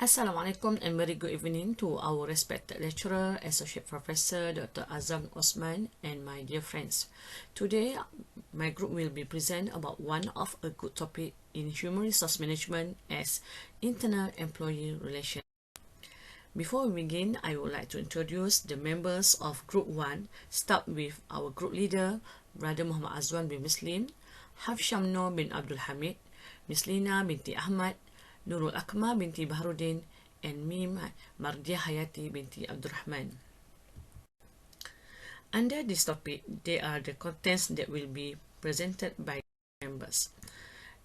Assalamualaikum and very good evening to our respected lecturer, Associate Professor Dr. Azam Osman and my dear friends. Today, my group will be present about one of a good topic in human resource management as internal employee relations. Before we begin, I would like to introduce the members of Group 1, start with our group leader, Brother Muhammad Azwan bin Muslim, Hafshamno bin Abdul Hamid, Miss Lina binti Ahmad, Nurul Akmal binti Baharudin, and Mim Mardia Hayati binti Abdurrahman. Under this topic, there are the contents that will be presented by members.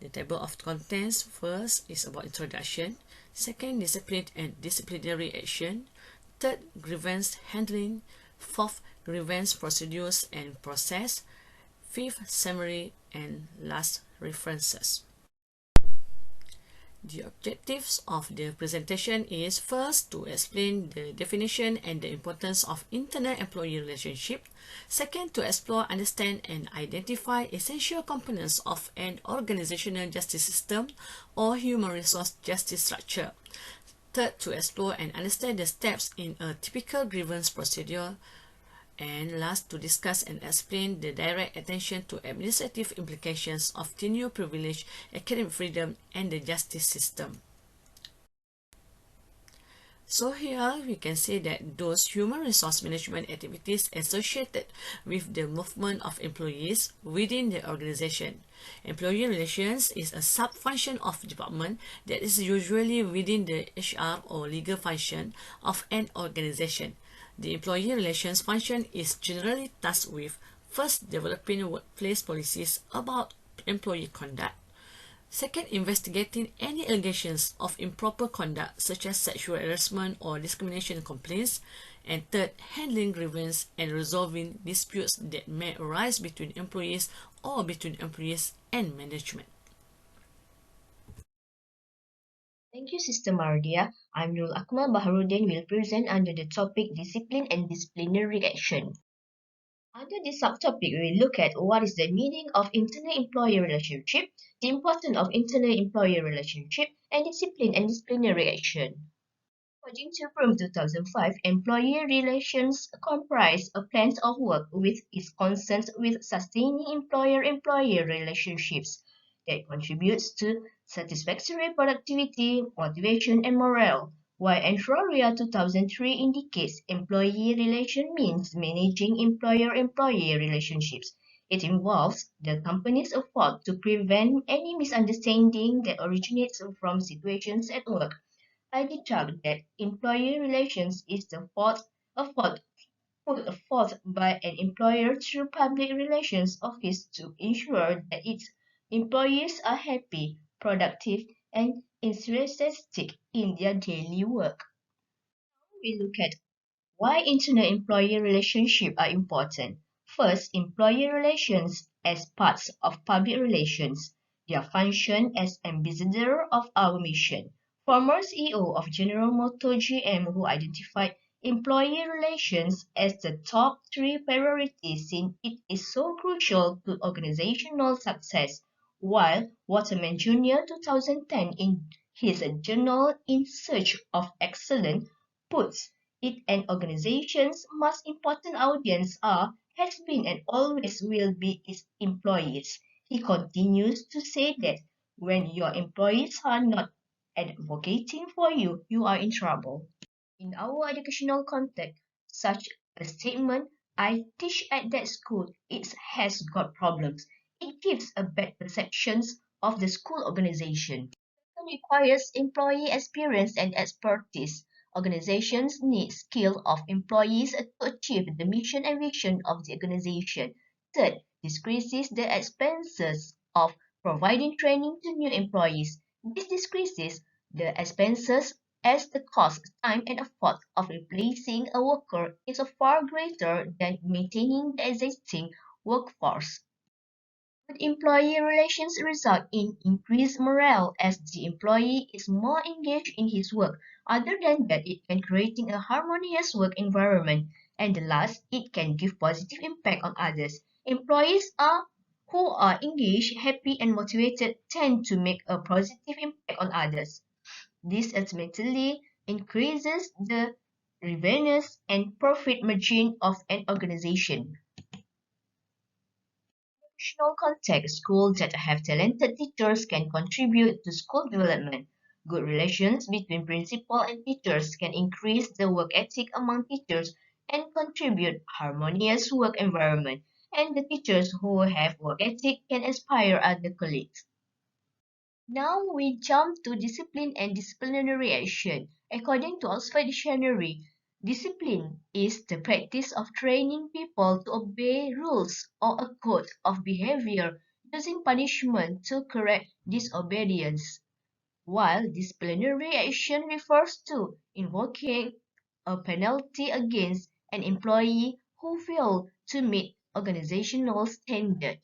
The table of contents first is about introduction, second, discipline and disciplinary action, third, grievance handling, fourth, grievance procedures and process, fifth, summary, and last, references. The objectives of the presentation is first to explain the definition and the importance of internal employee relationship, second to explore, understand and identify essential components of an organizational justice system or human resource justice structure, third to explore and understand the steps in a typical grievance procedure, and last to discuss and explain the direct attention to administrative implications of tenure privilege, academic freedom, and the justice system. So here we can say that those human resource management activities associated with the movement of employees within the organization. Employee relations is a sub-function of department that is usually within the HR or legal function of an organization. The employee relations function is generally tasked with first developing workplace policies about employee conduct, second, investigating any allegations of improper conduct such as sexual harassment or discrimination complaints, and third, handling grievance and resolving disputes that may arise between employees or between employees and management. Thank you, Sister Mardia. I'm Nurul Akmal Baharudin will present under the topic Discipline and Disciplinary Action. Under this subtopic, we will look at what is the meaning of internal employee relationship, the importance of internal employee relationship, and discipline and disciplinary action. According to PROM 2005, employee relations comprise a plan of work with its concerns with sustaining employer-employee relationships that contributes to satisfactory productivity, motivation, and morale, while Entroria 2003 indicates employee relation means managing employer-employee relationships. It involves the company's effort to prevent any misunderstanding that originates from situations at work. I deduct that employee relations is the fault put forth by an employer through public relations office to ensure that its employees are happy, productive, and enthusiastic in their daily work. We look at why internal employee relationships are important. First, employee relations as parts of public relations. Their function as ambassador of our mission. Former CEO of General Motors GM who identified employee relations as the top 3 priorities since it is so crucial to organizational success, while Waterman Jr. 2010 in his journal In Search of Excellence puts it an organization's most important audience are, has been and always will be its employees. He continues to say that when your employees are not advocating for you, you are in trouble. In our educational context, such a statement, I teach at that school, it has got problems. It gives a bad perception of the school organization. It requires employee experience and expertise. Organizations need skill of employees to achieve the mission and vision of the organization. Third, decreases the expenses of providing training to new employees. This decreases the expenses as the cost, time, and effort of replacing a worker is far greater than maintaining the existing workforce. Good employee relations result in increased morale as the employee is more engaged in his work. Other than that, it can creating a harmonious work environment. And the last, it can give positive impact on others. Employees who are engaged, happy, and motivated tend to make a positive impact on others. This ultimately increases the revenues and profit margin of an organization. Educational context, schools that have talented teachers can contribute to school development. Good relations between principal and teachers can increase the work ethic among teachers and contribute harmonious work environment. And the teachers who have work ethic can inspire other colleagues. Now we jump to discipline and disciplinary action. According to Oxford Dictionary, discipline is the practice of training people to obey rules or a code of behavior using punishment to correct disobedience, while disciplinary action refers to invoking a penalty against an employee who failed to meet organizational standards.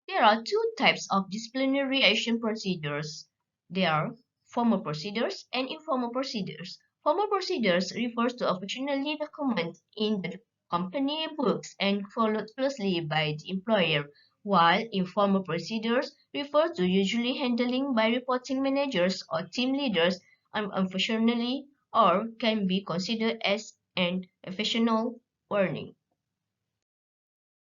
There are two types of disciplinary action procedures. There are formal procedures and informal procedures. Formal procedures refers to officially documented in the company books and followed closely by the employer, while informal procedures refer to usually handling by reporting managers or team leaders unprofessionally or can be considered as an official warning.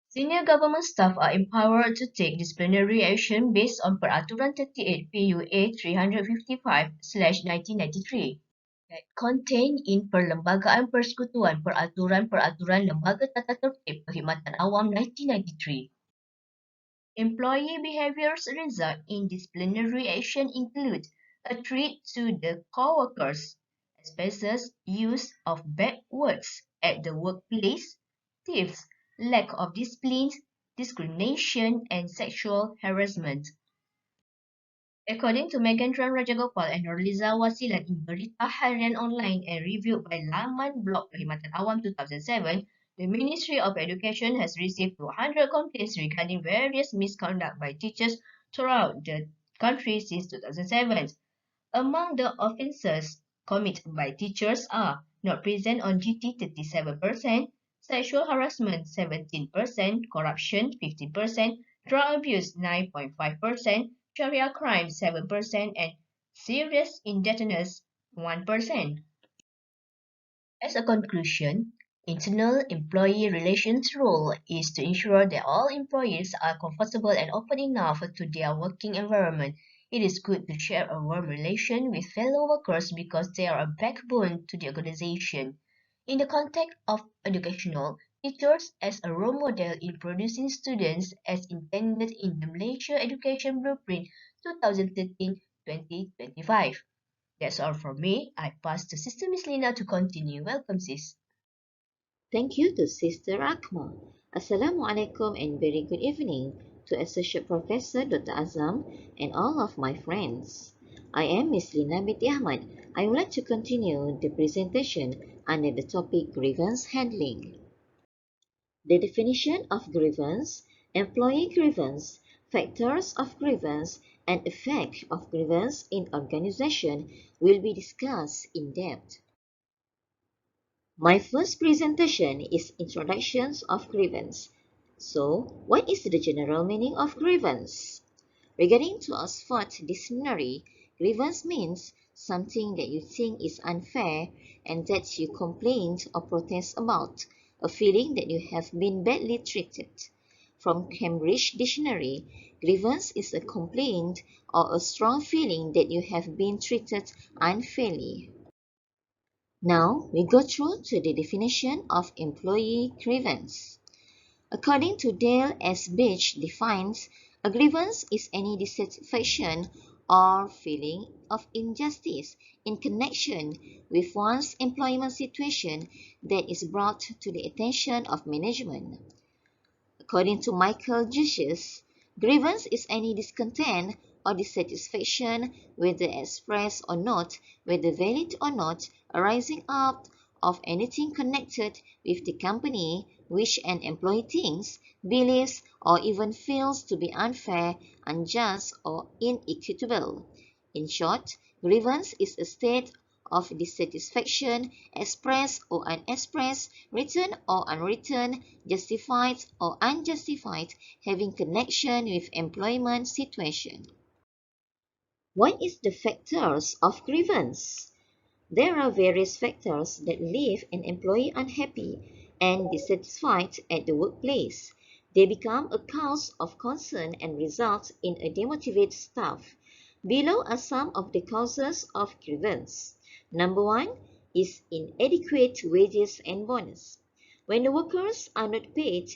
Senior government staff are empowered to take disciplinary action based on Peraturan 38 PUA 355/1993 that contained in Perlembagaan Persekutuan Peraturan-Peraturan Lembaga Tata Tertib Perkhidmatan Awam 1993. Employee behaviors result in disciplinary action include a threat to the co-workers, asbestos use of bad words at the workplace, thieves, lack of discipline, discrimination, and sexual harassment. According to Megandran Rajagopal and Norliza Wasilan in Berita Harian Online and reviewed by Laman Blog Perkhidmatan Awam 2007, the Ministry of Education has received 200 complaints regarding various misconduct by teachers throughout the country since 2007. Among the offences committed by teachers are not present on duty 37%, sexual harassment 17%, corruption 15%, drug abuse 9.5%, Sharia crime 7%, and serious indebtedness 1%. As a conclusion, internal employee relations role is to ensure that all employees are comfortable and open enough to their working environment. It is good to share a warm relation with fellow workers because they are a backbone to the organization. In the context of educational, teachers as a role model in producing students as intended in the Malaysia Education Blueprint 2013-2025. That's all from me. I pass to Sister Miss Lina to continue. Welcome, sis. Thank you to Sister Akma. Assalamualaikum and very good evening to Associate Professor Dr. Azam and all of my friends. I am Miss Lina binti Ahmad. I would like to continue the presentation under the topic grievance handling. The definition of grievance, employee grievance, factors of grievance, and effect of grievance in organization will be discussed in depth. My first presentation is Introductions of Grievance. So, what is the general meaning of grievance? Regarding to Oxford Dictionary, grievance means something that you think is unfair and that you complain or protest about, a feeling that you have been badly treated. From Cambridge Dictionary, grievance is a complaint or a strong feeling that you have been treated unfairly. Now, we go through to the definition of employee grievance. According to Dale S. Beach defines, a grievance is any dissatisfaction or feeling of injustice in connection with one's employment situation that is brought to the attention of management. According to Michael Jusius, grievance is any discontent or dissatisfaction, whether expressed or not, whether valid or not, arising out of anything connected with the company which an employee thinks, believes, or even feels to be unfair, unjust, or inequitable. In short, grievance is a state of dissatisfaction, expressed or unexpressed, written or unwritten, justified or unjustified, having connection with employment situation. What is the factors of grievance? There are various factors that leave an employee unhappy and dissatisfied at the workplace. They become a cause of concern and result in a demotivated staff. Below are some of the causes of grievance. Number one is inadequate wages and bonus. When the workers are not paid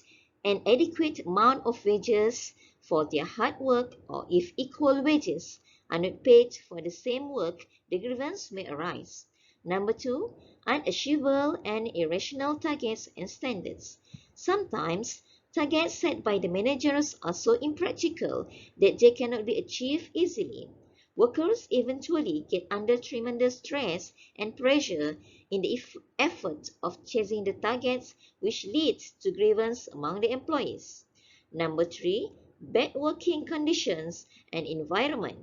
an adequate amount of wages for their hard work, or if equal wages are not paid for the same work, the grievance may arise. Number two, unachievable and irrational targets and standards. Sometimes, targets set by the managers are so impractical that they cannot be achieved easily. Workers eventually get under tremendous stress and pressure in the effort of chasing the targets, which leads to grievance among the employees. Number three, bad working conditions and environment.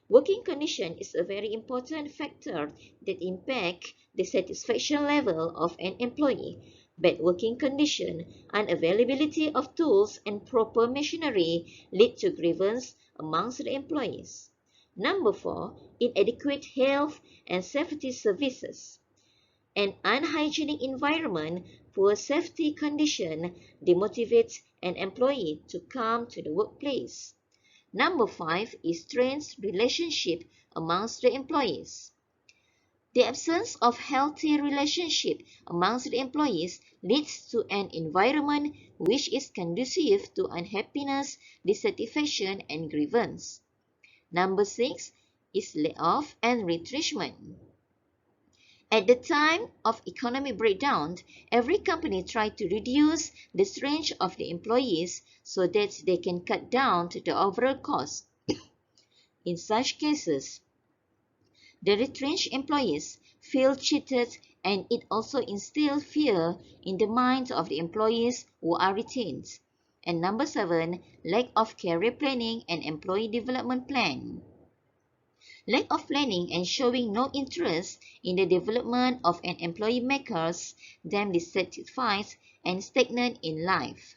Working condition is a very important factor that impact the satisfaction level of an employee. Bad working condition, unavailability of tools and proper machinery lead to grievance amongst the employees. Number four, inadequate health and safety services. An unhygienic environment, poor safety condition demotivates an employee to come to the workplace. Number five is strained relationship amongst the employees. The absence of healthy relationship amongst the employees leads to an environment which is conducive to unhappiness, dissatisfaction, and grievance. Number six is layoff and retrenchment. At the time of economic breakdown, every company tried to reduce the strength of the employees so that they can cut down to the overall cost. In such cases, the retrenched employees feel cheated, and it also instills fear in the minds of the employees who are retained. And number seven, lack of career planning and employee development plan. Lack of planning and showing no interest in the development of an employee makes them dissatisfied and stagnant in life.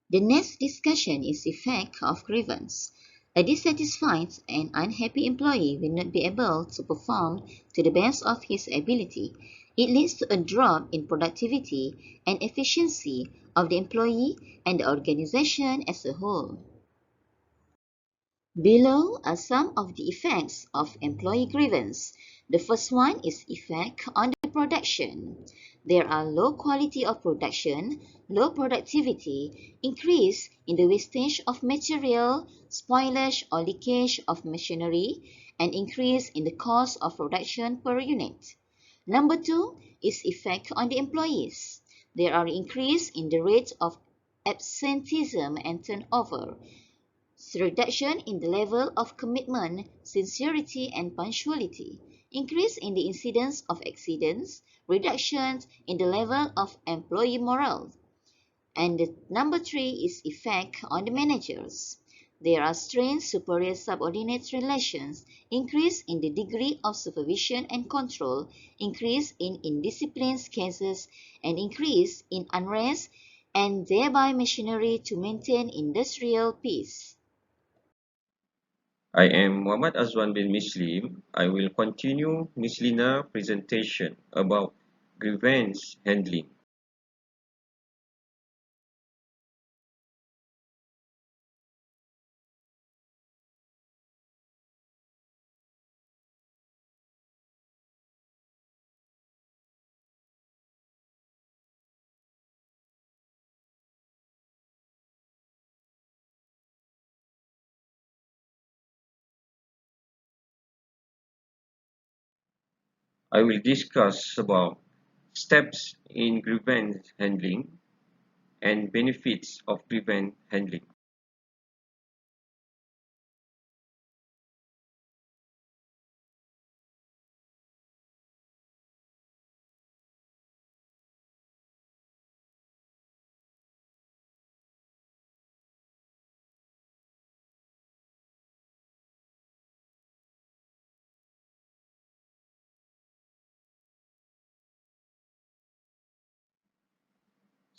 The next discussion is the effect of grievance. A dissatisfied and unhappy employee will not be able to perform to the best of his ability. It leads to a drop in productivity and efficiency of the employee and the organization as a whole. Below are some of the effects of employee grievance. The first one is effect on the production. There are low quality of production, low productivity, increase in the wastage of material, spoilage or leakage of machinery, and increase in the cost of production per unit. Number two is effect on the employees. There are increase in the rate of absenteeism and turnover, reduction in the level of commitment, sincerity, and punctuality, increase in the incidence of accidents, reduction in the level of employee morale. And the number three is effect on the managers. There are strained superior-subordinate relations, increase in the degree of supervision and control, increase in indisciplined cases, and increase in unrest, and thereby machinery to maintain industrial peace. I am Muhammad Azwan bin Muslim. I will continue Ms. Lina's presentation about grievance handling. I will discuss about steps in grievance handling and benefits of grievance handling.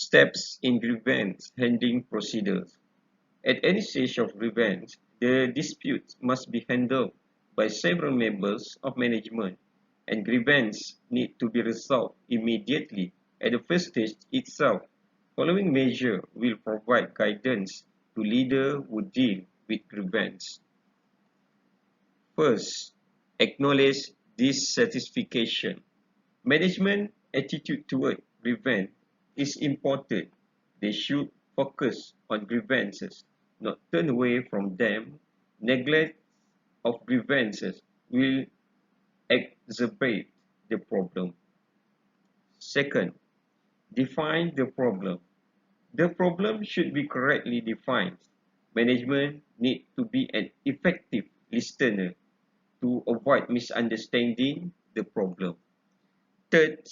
Steps in grievance handling procedures. At any stage of grievance, The dispute must be handled by several members of management, and grievances need to be resolved immediately at the first stage itself. Following measure will provide guidance to leaders who deal with grievance. First, acknowledge dissatisfaction. Management attitude toward grievance is important. They should focus on grievances, not turn away from them. Neglect of grievances will exacerbate the problem. Second, define the problem. The problem should be correctly defined. Management needs to be an effective listener to avoid misunderstanding the problem. Third,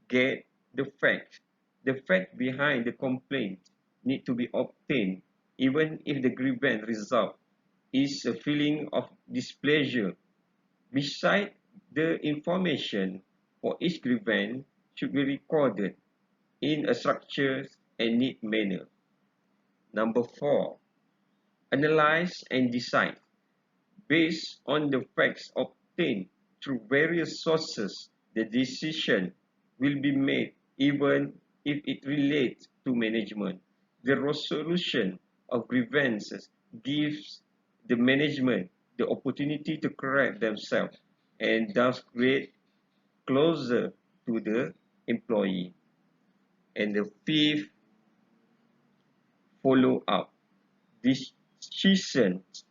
get the fact. The fact behind the complaint need to be obtained even if the grievance result is a feeling of displeasure. Besides, the information for each grievance should be recorded in a structured and neat manner. Number 4, analyze and decide. Based on the facts obtained through various sources, the decision will be made even if it relates to management. The resolution of grievances gives the management the opportunity to correct themselves and thus create closer to the employee. And the fifth, follow up. Decisions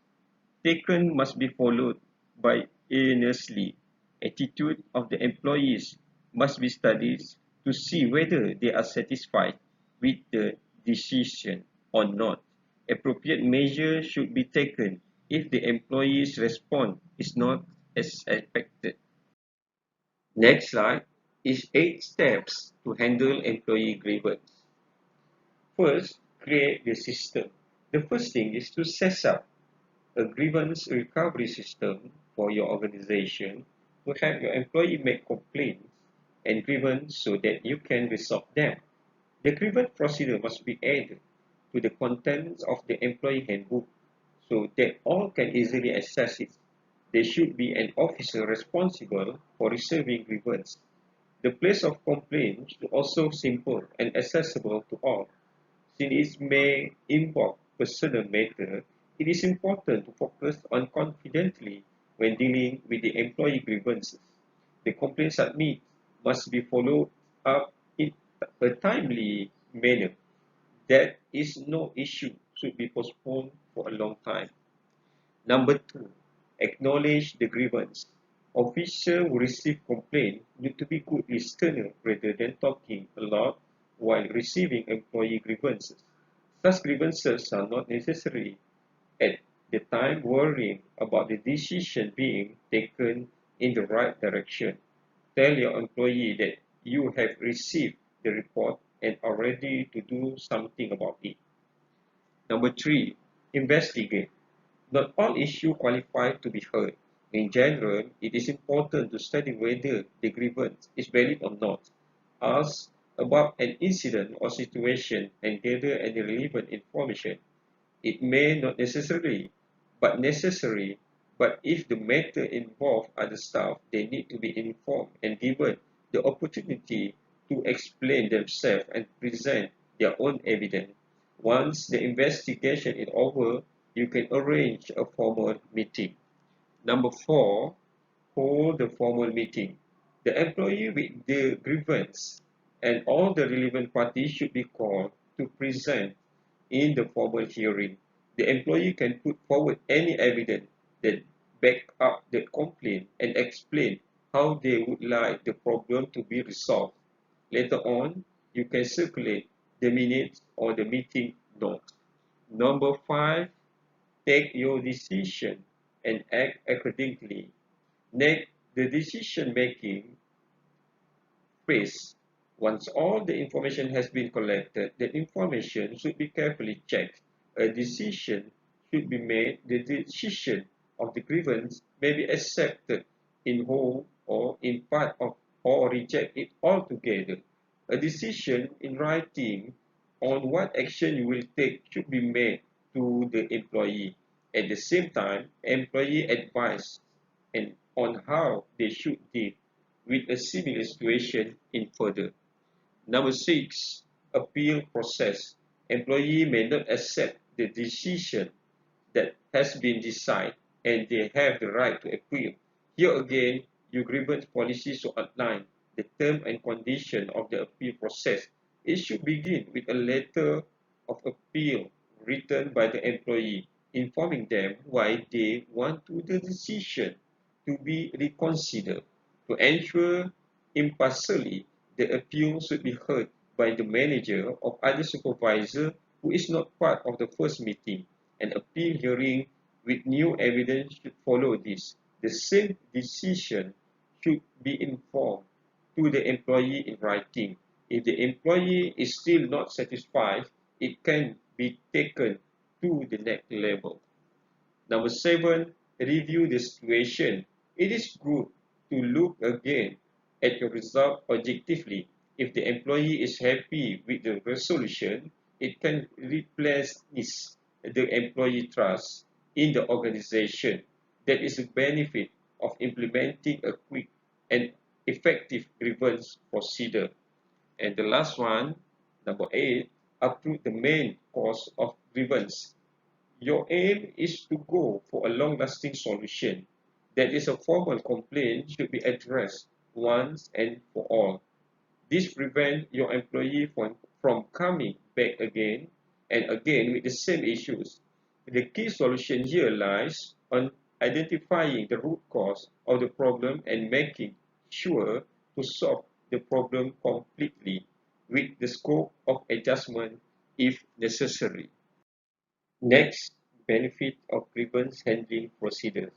taken must be followed by earnestly. Attitude of the employees must be studied to see whether they are satisfied with the decision or not. Appropriate measures should be taken if the employee's response is not as expected. Next slide is 8 steps to handle employee grievance. First, create the system. The first thing is to set up a grievance recovery system for your organization to help your employee make complaints and grievance so that you can resolve them. The grievance procedure must be added to the contents of the employee handbook so that all can easily access it. There should be an officer responsible for receiving grievance. The place of complaint should also simple and accessible to all. Since it may involve personal matter, it is important to focus on confidently when dealing with the employee grievances. The complaint submitted must be followed up in a timely manner. That is no issue should be postponed for a long time. Number 2, acknowledge the grievance. Officials who receive complaint need to be good listeners rather than talking a lot while receiving employee grievances. Such grievances are not necessary at the time worrying about the decision being taken in the right direction. Tell your employee that you have received the report and are ready to do something about it. Number 3, investigate. Not all issues qualify to be heard. In general, it is important to study whether the grievance is valid or not. Ask about an incident or situation and gather any relevant information. It may not necessary, but if the matter involves other staff, they need to be informed and given the opportunity to explain themselves and present their own evidence. Once the investigation is over, you can arrange a formal meeting. Number 4, hold the formal meeting. The employee with the grievance and all the relevant parties should be called to present in the formal hearing. The employee can put forward any evidence that back up the complaint and explain how they would like the problem to be resolved. Later on, you can circulate the minutes or the meeting notes. Number 5, take your decision and act accordingly. Next, the decision-making phase. Once all the information has been collected, the information should be carefully checked. A decision should be made. The decision of the grievance may be accepted in whole or in part of or rejected altogether. A decision in writing on what action you will take should be made to the employee. At the same time, employee advice and on how they should deal with a similar situation in further. Number 6, appeal process. Employee may not accept the decision that has been decided and they have the right to appeal. Here again, your grievance policy should outline the term and condition of the appeal process. It should begin with a letter of appeal written by the employee informing them why they want the decision to be reconsidered. To ensure impartially, the appeal should be heard by the manager or other supervisor who is not part of the first meeting. An appeal hearing with new evidence should follow this. The same decision should be informed to the employee in writing. If the employee is still not satisfied, it can be taken to the next level. Number 7, review the situation. It is good to look again at your result objectively. If the employee is happy with the resolution, it can replace the employee trust in the organization. That is the benefit of implementing a quick and effective grievance procedure. And the last one, number 8, approve the main cause of grievance. Your aim is to go for a long-lasting solution. That is, a formal complaint should be addressed once and for all. This prevents your employee from coming back again and again with the same issues. The key solution here lies on identifying the root cause of the problem and making sure to solve the problem completely with the scope of adjustment if necessary. Next, benefit of grievance handling procedures.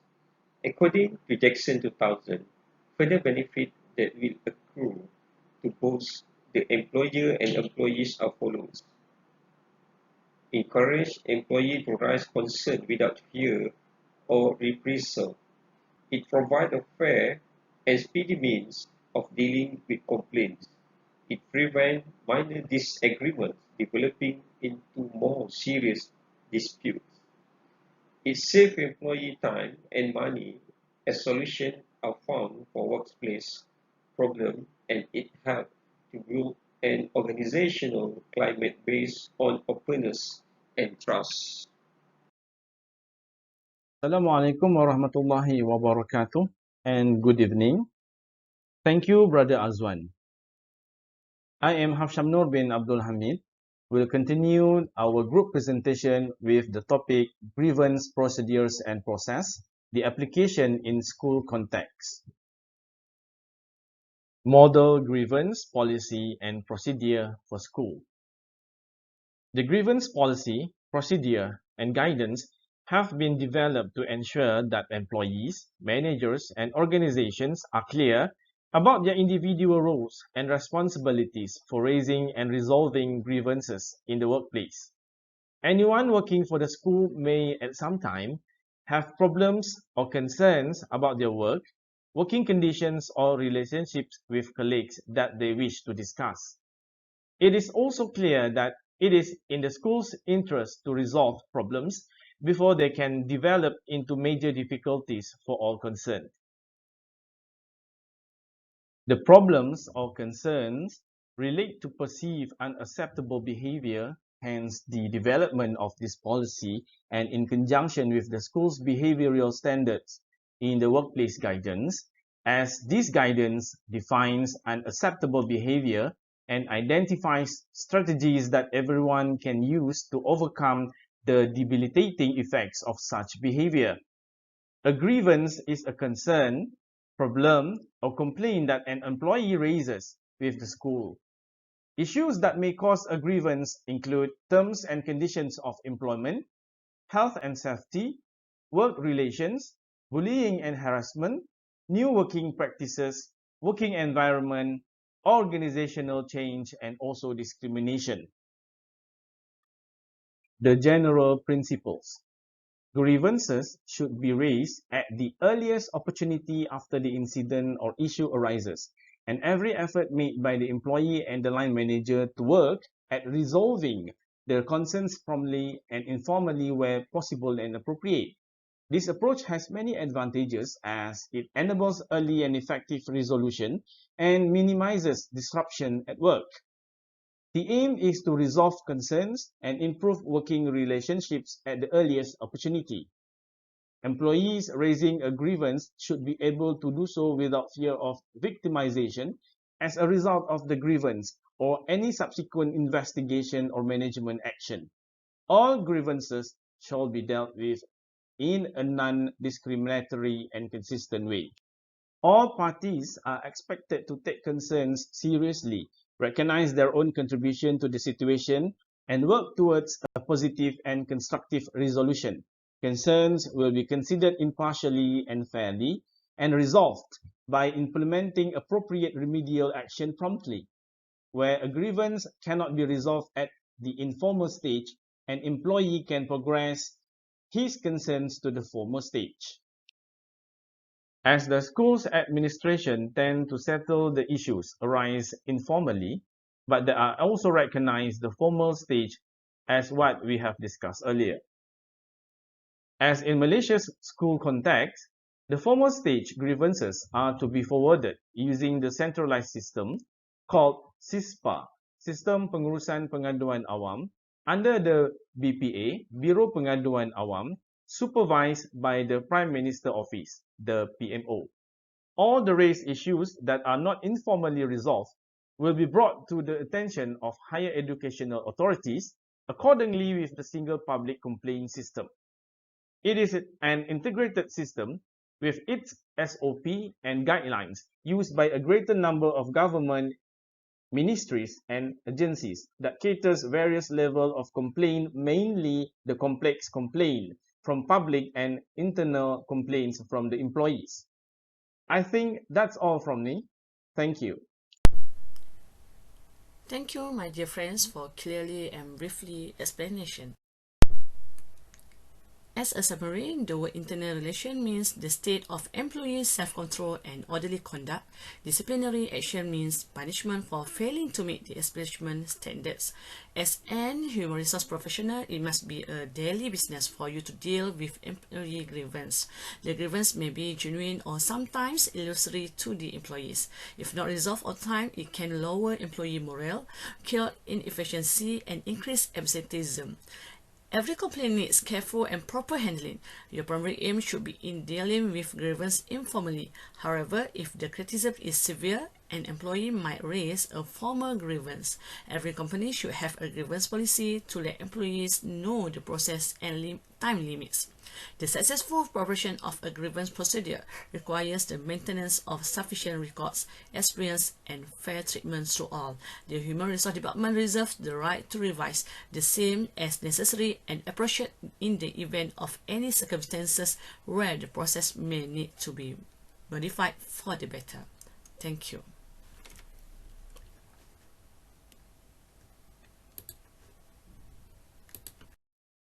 According to Jackson 2000, further benefit that will accrue to both the employer and employees are follows. Encourage employee to raise concern without fear or reprisal. It provides a fair and speedy means of dealing with complaints. It prevents minor disagreements developing into more serious disputes. It saves employee time and money as solutions are found for workplace problems, and it helps to build an organizational climate based on openness and trust. Assalamualaikum warahmatullahi wabarakatuh and good evening. Thank you, Brother Azwan. I am Hafsham Nur bin Abdul Hamid. We'll continue our group presentation with the topic Grievance Procedures and Process, the application in school context. Model Grievance Policy and Procedure for School. The grievance policy, procedure, and guidance have been developed to ensure that employees, managers, and organizations are clear about their individual roles and responsibilities for raising and resolving grievances in the workplace. Anyone working for the school may at some time have problems or concerns about their work, working conditions, or relationships with colleagues that they wish to discuss. It is also clear that it is in the school's interest to resolve problems before they can develop into major difficulties for all concerned. The problems or concerns relate to perceived unacceptable behavior, hence the development of this policy, and in conjunction with the school's behavioral standards in the workplace guidance, as this guidance defines unacceptable behavior and identifies strategies that everyone can use to overcome the debilitating effects of such behavior. A grievance is a concern, problem, or complaint that an employee raises with the school. Issues that may cause a grievance include terms and conditions of employment, health and safety, work relations, bullying and harassment, new working practices, working environment, organizational change, and also discrimination. The general principles. Grievances should be raised at the earliest opportunity after the incident or issue arises, and every effort made by the employee and the line manager to work at resolving their concerns promptly and informally where possible and appropriate. This approach has many advantages as it enables early and effective resolution and minimizes disruption at work. The aim is to resolve concerns and improve working relationships at the earliest opportunity. Employees raising a grievance should be able to do so without fear of victimization as a result of the grievance or any subsequent investigation or management action. All grievances shall be dealt with in a non-discriminatory and consistent way. All parties are expected to take concerns seriously, recognize their own contribution to the situation, and work towards a positive and constructive resolution. Concerns will be considered impartially and fairly, and resolved by implementing appropriate remedial action promptly. Where a grievance cannot be resolved at the informal stage, an employee can progress his concerns to the formal stage. As the school's administration tend to settle the issues arise informally, but they are also recognize the formal stage as what we have discussed earlier. As in Malaysia's school context, the formal stage grievances are to be forwarded using the centralized system called SISPA, Sistem Pengurusan Pengaduan Awam, under the BPA, Biro Pengaduan Awam, supervised by the Prime Minister Office, the PMO. All the raised issues that are not informally resolved will be brought to the attention of higher educational authorities accordingly with the single public complaint system. It is an integrated system with its SOP and guidelines used by a greater number of government ministries and agencies that caters various levels of complaint, mainly the complex complaint from public and internal complaints from the employees. I think that's all from me. Thank you. Thank you, my dear friends, for clearly and briefly explanation. As a summary, the word internal relation means the state of employee self-control and orderly conduct. Disciplinary action means punishment for failing to meet the establishment standards. As an human resource professional, it must be a daily business for you to deal with employee grievance. The grievance may be genuine or sometimes illusory to the employees. If not resolved on time, it can lower employee morale, kill inefficiency, and increase absenteeism. Every complaint needs careful and proper handling. Your primary aim should be in dealing with grievance informally. However, if the criticism is severe, an employee might raise a formal grievance. Every company should have a grievance policy to let employees know the process and time limits. The successful preparation of a grievance procedure requires the maintenance of sufficient records, experience, and fair treatment to all. The Human Resource Department reserves the right to revise the same as necessary and appropriate in the event of any circumstances where the process may need to be modified for the better. Thank you.